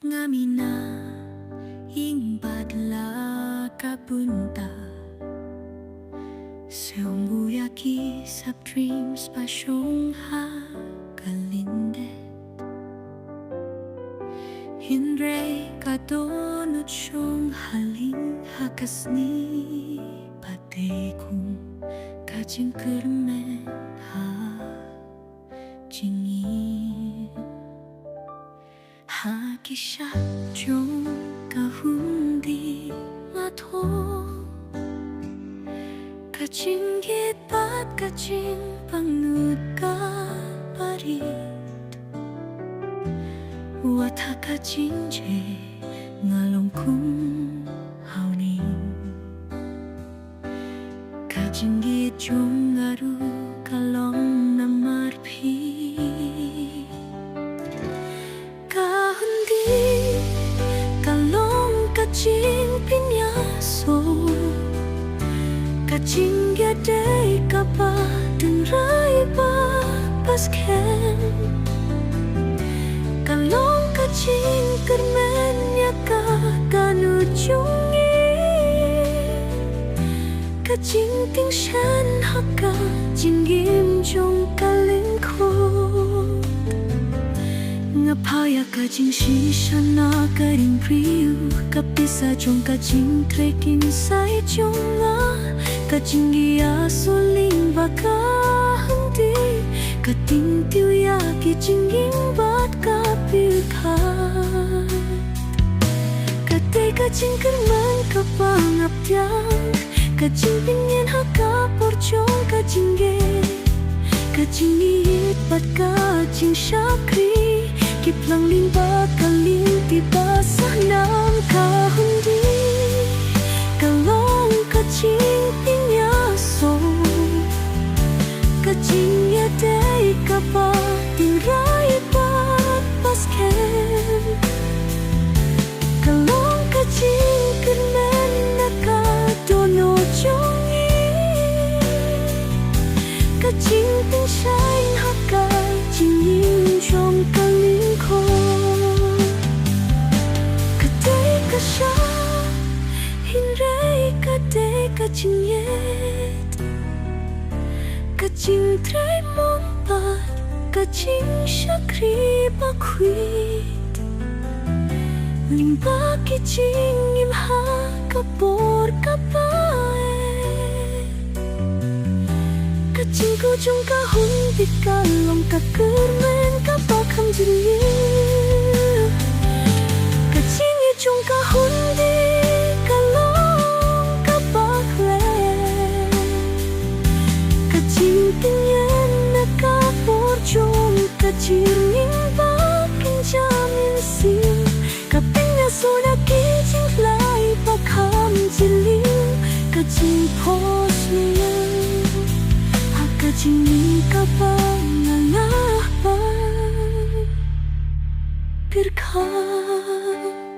Ngamina ing badla kabunta Seombuyaki sab dreams pasyong hakalindet Hindre kadonot siyong haling hakasni Patay kung kajing kermen ha jingin Hakisya jong kahundi mato Kajing gipat kajing pangud ka parit Wata kajing je ngalong kung hauning Kajing git jong ngaru kalong na marpi Kajing pinyaso Kajing gadai kapa Dengrai pasken Kalong kajing kermen Yaka ganujungi Kajing tingshan haka Jinggim jong kalingkot Ngapaya kajing shisha na karing priu Kapisa jong kajing trekin say jong nga Kajing gia suling baka handi Kating tiuya kijingging bat kapilkat Katay kajing kerman kapangapyang Kajing pingin haka porjong kajing ge Kajing iit bat kajing syakri Kiplang limba kaling tiba sanam kahundi Kalong kajing pinyaso Kajing yadai kapa Tingrai pasken Kalong kajing kermen nakadono jongi Kajing pingshain hakai jingin jong Kajing yet Kajing try mompat Kajing syakri bakwit Limba kijing imha kapor kapae Kajing kujung kahun bikalong kakermen kapakam jingil Kajing ijong kahun di Kajing baking jamin sim Kaping na suna kijing lai pakam jiling Kajing pos nilang Hakajing kapang nalahpan Pirkan